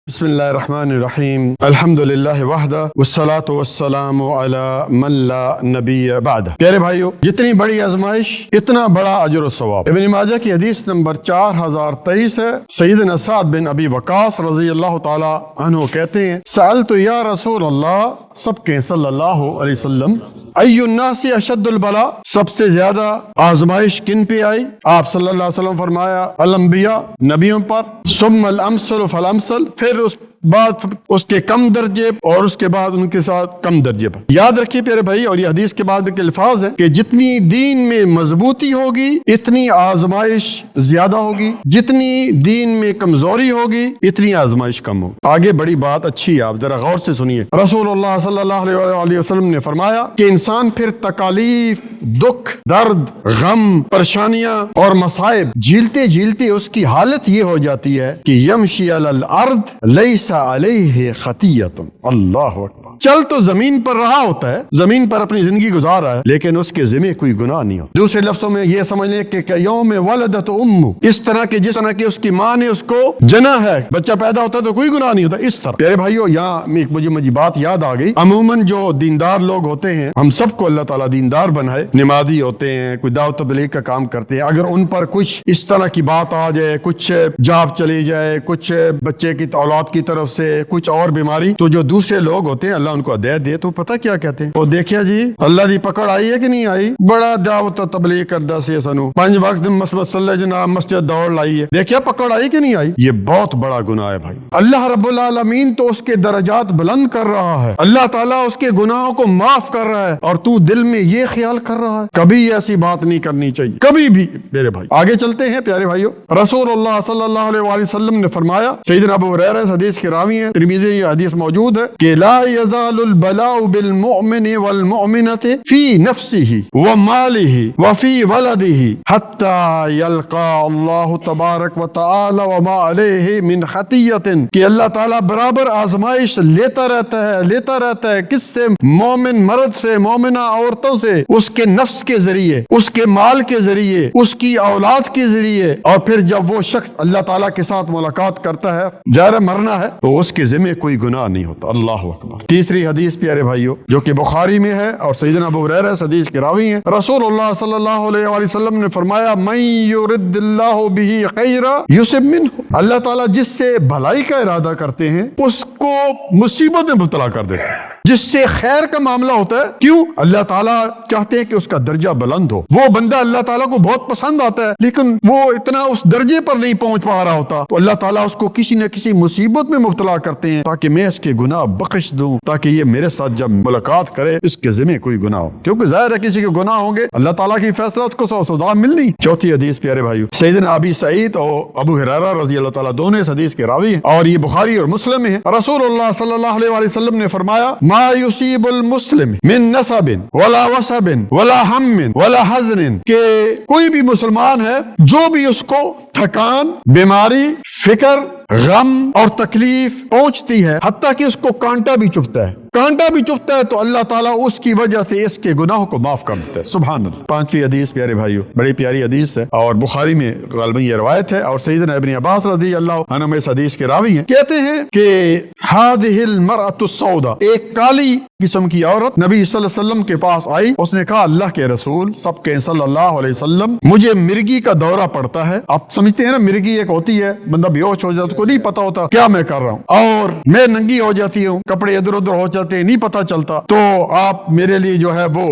بسم اللہ الرحمن الرحیم الحمد للہ وحدہ والصلاة والسلام علی من لا نبی بعدہ۔ پیارے بھائیو، جتنی بڑی آزمائش اتنا بڑا اجر و ثواب۔ ابن ماجہ کی حدیث نمبر 4023 ہے۔ سیدنا سعد بن ابی وقاص رضی اللہ تعالی عنہ کہتے ہیں، سألت یا رسول اللہ، سب کے صلی اللہ علیہ وسلم، ای الناس اشد البلاء، سب سے زیادہ آزمائش کن پہ آئی؟ آپ صلی اللہ علیہ وسلم فرمایا، الانبیاء، نبیوں پر، ثم الامثل فالامثل، پھر اس بعد اس کے کم درجے اور اس کے بعد ان کے ساتھ کم درجے پر۔ یاد رکھیے پیارے بھائی، اور یہ حدیث کے بعد بھی الفاظ ہے کہ جتنی دین میں مضبوطی ہوگی اتنی آزمائش زیادہ ہوگی، جتنی دین میں کمزوری ہوگی اتنی آزمائش کم ہوگی۔ آگے بڑی بات اچھی ہے، آپ ذرا غور سے سنیے۔ رسول اللہ صلی اللہ علیہ وسلم نے فرمایا کہ انسان پھر تکالیف، دکھ، درد، غم، پریشانیاں اور مصائب جھیلتے جھیلتے اس کی حالت یہ ہو جاتی ہے کہ یمشی علی الارض لیس علیہ خطیۃ۔ اللہ اکبر، چل تو زمین پر رہا ہوتا ہے، زمین پر اپنی زندگی گزار رہا ہے، لیکن اس کے ذمہ کوئی گناہ نہیں ہوتا۔ دوسرے لفظوں میں یہ سمجھ لیں کہ یوم ولدت امہ، اس طرح کہ جس طرح کہ اس کی ماں نے اس کو جنا ہے، بچہ پیدا ہوتا ہے تو کوئی گناہ نہیں ہوتا، اس طرح۔ پیارے بھائیو، یہاں مجھے بات یاد آ گئی، عموماً جو دیندار لوگ ہوتے ہیں، ہم سب کو اللہ تعالیٰ دیندار بنائے، نمازی ہوتے ہیں، کوئی دعوت تبلیغ کا کام کرتے ہیں، اگر ان پر کچھ اس طرح کی بات آ جائے، کچھ جاب چلی جائے، کچھ بچے کی اولاد کی طرف سے کچھ اور بیماری، تو جو دوسرے لوگ ہوتے ہیں اللہ ان کو ہدایت دے تو پتہ کیا کہتے ہیں؟ وہ دیکھیا جی اللہ دی پکڑ آئی ہے کہ نہیں آئی، بڑا دعوت و تبلیغ کردا سی سانو، 5 وقت مسجد جناب مسجد دوڑ لائی ہے، دیکھیا پکڑ آئی کہ نہیں آئی۔ یہ بہت بڑا گناہ ہے بھائی۔ اللہ رب العالمین تو اس کے درجات بلند کر رہا ہے، اللہ تعالیٰ اس کے گناہوں کو معاف کر رہا ہے، اور تو دل میں یہ خیال کر رہا ہے۔ کبھی ایسی بات نہیں کرنی چاہیے، کبھی بھی میرے بھائی۔ آگے چلتے ہیں پیارے بھائیو، رسول اللہ صلی اللہ علیہ وسلم نے فرمایا، سیدنا ابو ہریرہ اس حدیث کے راوی ہیں، ترمذی یہ حدیث موجود ہے کہ لا یزال البلاء بالمؤمن والمؤمنة فی نفسه وماله وفی ولده حتی یلقى اللہ تبارک وتعالی وما علیہ من خطیۃ، کہ اللہ تعالیٰ برابر آزمائش لیتا رہتا ہے کس سے؟ مومن مرد سے، مومنہ عورتوں سے، اس کے نفس کے ذریعے، اس کے مال کے ذریعے، اس کی اولاد کے ذریعے، اور پھر جب وہ شخص اللہ تعالیٰ کے ساتھ ملاقات کرتا ہے، ظاہر مرنا ہے، تو اس کے ذمہ کوئی گناہ نہیں ہوتا۔ اللہ اکبر۔ تیسری حدیث پیارے بھائیو جو کہ بخاری میں ہے اور سیدنا ابو ہریرہ اس حدیث کے راوی ہیں، رسول اللہ صلی اللہ علیہ وسلم نے فرمایا، من یرد اللہ بہ خیرا یصب منہ، اللہ تعالیٰ جس سے بھلائی کا ارادہ کرتے ہیں اس کو مصیبت میں مبتلا کر دیتے ہیں۔ جس سے خیر کا معاملہ ہوتا ہے، کیوں؟ اللہ تعالیٰ چاہتے ہیں کہ اس کا درجہ بلند ہو۔ وہ بندہ اللہ تعالیٰ کو بہت پسند آتا ہے لیکن وہ اتنا اس درجے پر نہیں پہنچ پا رہا ہوتا، تو اللہ تعالیٰ اس کو کسی نہ کسی مصیبت میں مبتلا کرتے ہیں تاکہ میں اس کے گناہ بخش دوں، تاکہ یہ میرے ساتھ جب ملاقات کرے اس کے ذمہ کوئی گناہ ہو، کیونکہ ظاہر ہے کسی کے گناہ ہوں گے، اللہ تعالیٰ کی فیصلہ اس کو سزا ملنی۔ چوتھی حدیث پیارے بھائیو، سیدنا ابی سعید اور ابو ہریرہ رضی اللہ تعالیٰ دونوں اس حدیث کے راوی ہیں، اور یہ بخاری اور مسلم میں ہے۔ رسول اللہ صلی اللہ علیہ وسلم نے فرمایا، ما یصیب المسلم من نصب ولا وصب ولا ہم ولا حزن، کہ کوئی بھی مسلمان ہے جو بھی اس کو تھکان، بیماری، فکر، غم اور تکلیف پہنچتی ہے، حتیٰ کہ اس کو کانٹا بھی چبھتا ہے، کانٹا بھی چبھتا ہے، تو اللہ تعالیٰ اس کی وجہ سے اس کے گناہوں کو معاف کر دیتا ہے۔ سبحان اللہ۔ پانچویں حدیث پیارے بھائیو، بڑی پیاری حدیث ہے اور بخاری میں غالباً یہ روایت ہے، اور سیدنا ابن عباس رضی اللہ عنہ اس حدیث کے راوی ہیں، کہتے ہیں کہ هذه المرأة السوداء، ایک کالی قسم کی عورت نبی صلی اللہ علیہ وسلم کے پاس آئی، اس نے کہا، اللہ کے رسول سب کے صلی اللہ علیہ وسلم، مجھے مرگی کا دورہ پڑتا ہے۔ آپ سمجھتے ہیں نا، مرگی ایک ہوتی ہے، بندہ بیہوش ہو جاتا، کو نہیں پتا ہوتا کیا میں کر رہا ہوں، اور میں ننگی ہو جاتی ہوں، کپڑے ادھر ادھر ہو جاتے ہیں، نہیں پتا چلتا، تو آپ میرے لیے جو ہے وہ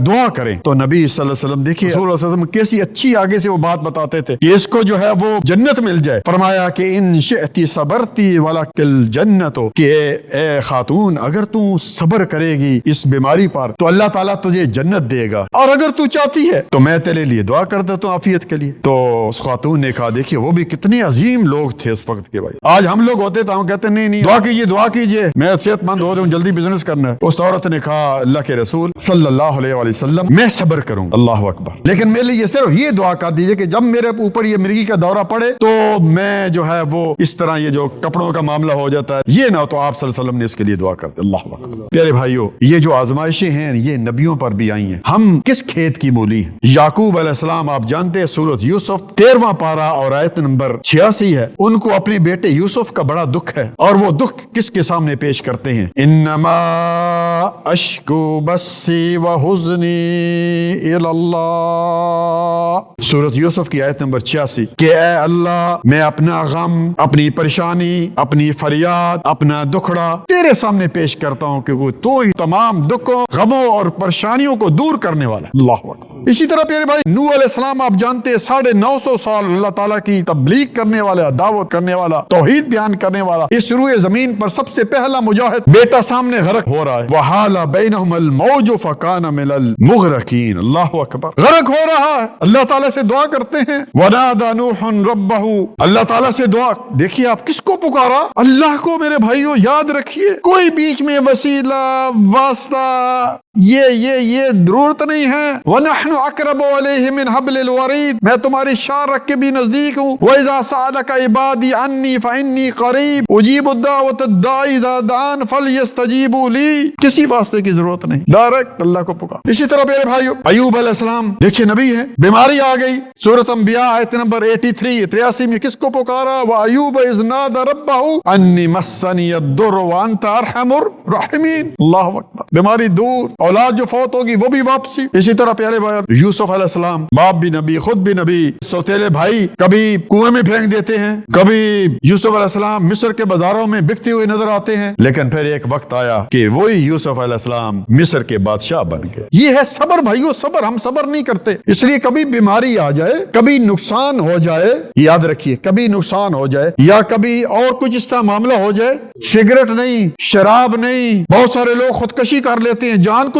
دعا کریں۔ تو نبی صلی اللہ علیہ وسلم، دیکھیے رسول اللہ صلی اللہ علیہ وسلم کیسی اچھی آگے سے وہ بات بتاتے تھے کہ اس کو جو ہے وہ جنت مل جائے۔ فرمایا کہ ان شئتی صبرتی ولک الجنت، کہ اے خاتون اگر تو صبر کرے گی اس بیماری پر تو اللہ تعالیٰ تجھے جنت دے گا، اور اگر تو چاہتی ہے تو میں تیرے لیے دعا کر دیتا ہوں عافیت کے لیے۔ تو اس خاتون نے کہا، دیکھیے وہ بھی کتنے عظیم لوگ تھے اس وقت کے بھائی۔ آج ہم لوگ ہوتے تو ہم کہتے نہیں دعا کیجیے میں صحت مند ہو جاؤں، جلدی بزنس کرنا ہے۔ اس عورت نے کہا، اللہ کے رسول صلی اللہ علیہ وسلم میں صبر کروں، اللہ اکبر، لیکن میرے لیے صرف یہ دعا کر دیجیے کہ جب میرے اوپر یہ مرگی کا دورہ پڑے تو میں جو ہے وہ اس طرح یہ جو کپڑوں کا معاملہ ہو جاتا ہے یہ نہ ہو، تو آپ صلی اللہ علیہ وسلم نے اس کے لیے دعا کر دی۔ اللہ اکبر۔ پیارے بھائیو، یہ جو آزمائشیں ہیں یہ نبیوں پر بھی آئی ہیں۔ ہم کس کھیت کی مولی ہیں؟ یعقوب علیہ السلام آپ جانتے ہیں، سورۃ یوسف 13واں پارہ اور آیت نمبر 86 ہے، ان کو اپنے بیٹے یوسف کا بڑا دکھ ہے، اور وہ دکھ کس کے سامنے پیش کرتے ہیں؟ انما اشکو بسی وحزنی الی اللہ، سورۃ یوسف کی آیت نمبر 86، کہ اے اللہ میں اپنا غم، اپنی پریشانی، اپنی فریاد، اپنا دکھڑا تیرے سامنے پیش کرتا ہوں، کہ وہ تو ہی تمام دکھوں، غموں اور پریشانیوں کو دور کرنے والا ہے۔ اللہ اکبر۔ اسی طرح پیارے بھائی نوح علیہ السلام آپ جانتے ہیں 950 سال اللہ تعالیٰ کی تبلیغ کرنے والا، دعوت کرنے والا، توحید بیان کرنے والا، اس روئے زمین پر سب سے پہلا مجاہد بیٹا سامنے غرق ہو رہا ہے، وحال بینہم الموج فکان من المغرقین۔ اللہ اکبر، غرق ہو رہا ہے، اللہ تعالیٰ سے دعا کرتے ہیں، ونادى نوح ربہ، اللہ تعالیٰ سے دعا، دیکھیے آپ کس کو پکارا؟ اللہ کو۔ میرے بھائیو یاد رکھیے، کوئی بیچ میں وسیلہ، واسطہ، یہ ضرورت نہیں ہے۔ وَنَحْنُ أَقْرَبُ إِلَيْهِ مِنْ حَبْلِ الْوَرِيدِ، میں تمہاری شار رکھ کے بھی نزدیک ہوں۔ وَإِذَا سَأَلَكَ عِبَادِي عَنِّي فَإِنِّي قَرِيبٌ أُجِيبُ الدَّعْوَةَ الدَّاعِ إِذَا دَعَانِ فَلْيَسْتَجِيبُوا لِي، کسی واسطے کی ضرورت نہیں، ڈائریکٹ اللہ کو پکار۔ اسی طرح میرے بھائیو ایوب علیہ السلام، دیکھیے نبی ہے، بیماری آ گئی، سورۃ انبیاء آیت نمبر 83 میں کس کو پکارا؟ وَأَيُّوبَ إِذْ نَادَى رَبَّهُ أَنِّي مَسَّنِيَ الضُّرُّ وَأَنْتَ أَرْحَمُ الرَّاحِمِينَ۔ اللہ اکبر، بیماری دور، اولاد جو فوت ہوگی وہ بھی واپسی۔ اسی طرح پیارے بھائی یوسف علیہ السلام، باپ بھی نبی، خود بھی نبی، سوتیلے بھائی کبھی کنویں میں پھینک دیتے ہیں، کبھی یوسف علیہ السلام مصر کے بازاروں میں بکتے ہوئے نظر آتے ہیں، لیکن پھر ایک وقت آیا کہ وہی یوسف علیہ السلام مصر کے بادشاہ بن گئے۔ یہ ہے صبر بھائیو، صبر، ہم صبر نہیں کرتے، اس لیے کبھی بیماری آ جائے، کبھی نقصان ہو جائے، یاد رکھیے کبھی نقصان ہو جائے، یا کبھی اور کچھ اس طرح معاملہ ہو جائے، سگریٹ نہیں، شراب نہیں، بہت سارے لوگ خودکشی کر لیتے ہیں، جان کو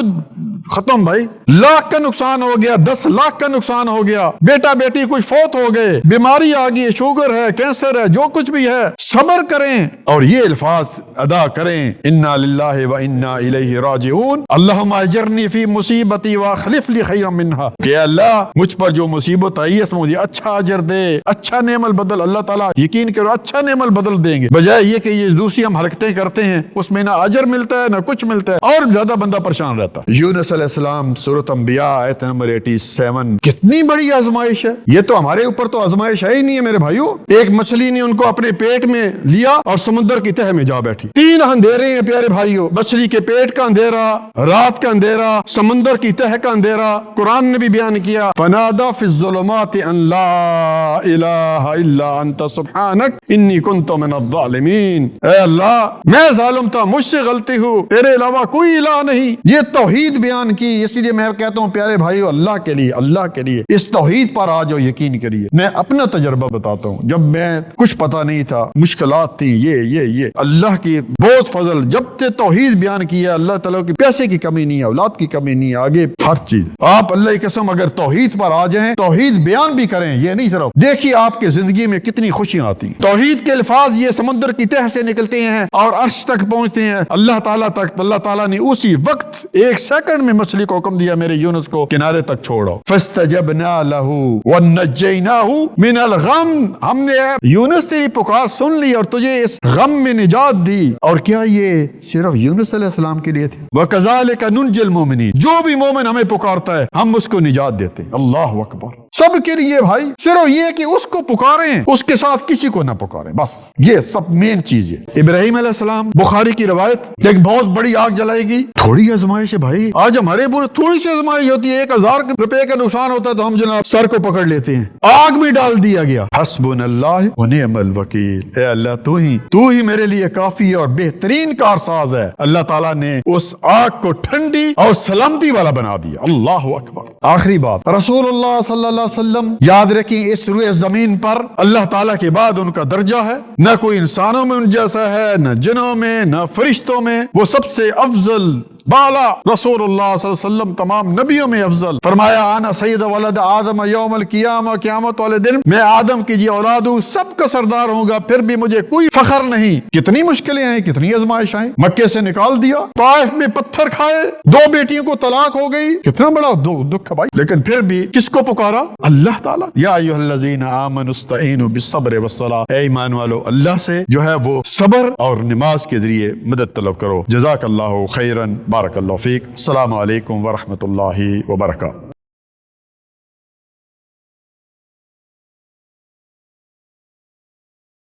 ختم، بھائی لاکھ کا نقصان ہو گیا، 10 لاکھ کا نقصان ہو گیا، بیٹا بیٹی کچھ فوت ہو گئے، بیماری آ گئی، شوگر ہے، کینسر ہے، جو کچھ بھی ہے، صبر کریں اور یہ الفاظ ادا کریں، انا للہ و انا الیہ راجعون، اللہم اجرنی فی مصیبتی واخلف لی خیرا منہا، کہ اللہ مجھ پر جو مصیبت آئی ہے اس میں مجھے اچھا اجر دے، اچھا نعم البدل، اللہ تعالیٰ یقین کرو اچھا نعم البدل دیں گے، بجائے یہ کہ یہ دوسری ہم حرکتیں کرتے ہیں اس میں نہ اجر ملتا ہے نہ کچھ ملتا ہے، اور زیادہ بندہ پریشان رہتا ہے۔ یونس علیہ السلام، سورۃ انبیاء آیت نمبر 87، کتنی بڑی آزمائش ہے، یہ تو ہمارے اوپر تو آزمائش ہے ہی نہیں ہے میرے بھائیو۔ ایک مچھلی نے ان کو اپنے پیٹ میں لیا اور سمندر کی تہہ میں جا بیٹھی، 3 اندھیرے ہیں پیارے بھائیو، مچھلی کے پیٹ کا اندھیرا، رات کا اندھیرا، سمندر کی تہہ کا اندھیرا۔ قرآن نے بھی بیان کیا، فنادى في الظلمات ان لا الہ الا انت سبحانک انی کنت من الظالمین، اے اللہ میں ظالم تھا، مجھ سے غلطی ہو، تیرے علاوہ کوئی الہ نہیں۔ یہ توحید بیان کی، اس لیے میں کہتا ہوں پیارے بھائیو اللہ کے لیے، اللہ کے لیے اس توحید پر آ جاؤ، یقین کریے۔ میں اپنا تجربہ بتاتا ہوں، جب میں کچھ پتا نہیں تھا، مشکلات تھی، یہ اللہ کی بہت فضل، جب سے توحید بیان کیا، اللہ تعالیٰ کی پیسے کی کمی نہیں ہے، اولاد کی کمی نہیں ہے، آگے ہر چیز آپ اللہ کی قسم اگر توحید پر آ جائیں، توحید بیان بھی کریں، یہ نہیں صرف دیکھیے آپ کے زندگی میں کتنی خوشیاں آتی ہیں۔ توحید کے الفاظ یہ سمندر کی تہہ سے نکلتے ہیں اور عرش تک پہنچتے ہیں، اللہ تعالیٰ تک۔ اللہ تعالیٰ نے اسی وقت 1 سیکنڈ میں مچھلی کو حکم دیا میرے یونس کو کنارے تک چھوڑو، فاستجبنا له ونجیناه من الغم، ہم نے یونس تیری پکار سن لی اور تجھے اس غم میں نجات دی۔ اور کیا یہ صرف یونس علیہ السلام کے لیے تھی؟ وَكَذَلِكَ نُنْجِي الْمُؤْمِنِينَ، جو بھی مومن ہمیں پکارتا ہے ہم اس کو نجات دیتے۔ اللہ اکبر، سب کے لیے بھائی، صرف یہ کہ اس کو پکاریں، اس کے ساتھ کسی کو نہ پکاریں، بس یہ سب مین چیز ہے۔ ابراہیم علیہ السلام، بخاری کی روایت، ایک بہت بڑی آگ جلائے گی، تھوڑی آزمائش ہے بھائی، آج ہمارے پورے تھوڑی سی آزمائش ہوتی ہے، 1000 روپے کا نقصان ہوتا ہے تو ہم جناب سر کو پکڑ لیتے ہیں، آگ میں ڈال دیا گیا، حسبنا اللہ ونعم الوکیل، اے اللہ تو ہی میرے لیے کافی اور بہترین کارساز ہے۔ اللہ تعالیٰ نے اس آگ کو ٹھنڈی اور سلامتی والا بنا دیا۔ اللہ اکبر۔ آخری بات، رسول اللہ صلی اللہ علیہ وسلم، یاد رکھیں اس روئے زمین پر اللہ تعالیٰ کے بعد ان کا درجہ ہے، نہ کوئی انسانوں میں ان جیسا ہے، نہ جنوں میں، نہ فرشتوں میں، وہ سب سے افضل بالا رسول اللہ صلی اللہ علیہ وسلم تمام نبیوں میں افضل۔ فرمایا انا سید ولد آدم یوم القیامہ، قیامت والے دن میں آدم کی اولاد ہوں، سب کا سردار ہوں گا، پھر بھی مجھے کوئی فخر نہیں۔ کتنی مشکلیں آئیں، کتنی آزمائش آئیں، مکے سے نکال دیا، طائف میں پتھر کھائے، 2 بیٹیوں کو طلاق ہو گئی، کتنا بڑا دکھ ہے بھائی، لیکن پھر بھی کس کو پکارا؟ اللہ تعالیٰ۔ یا ایھا الذین آمنوا استعینوا بالصبر والصلاۃ، اے ایمان والو اللہ سے جو ہے وہ صبر اور نماز کے ذریعے مدد طلب کرو۔ جزاک اللہ خیرا، بارک اللہ فیک۔ السلام علیکم ورحمۃ اللہ وبرکاتہ۔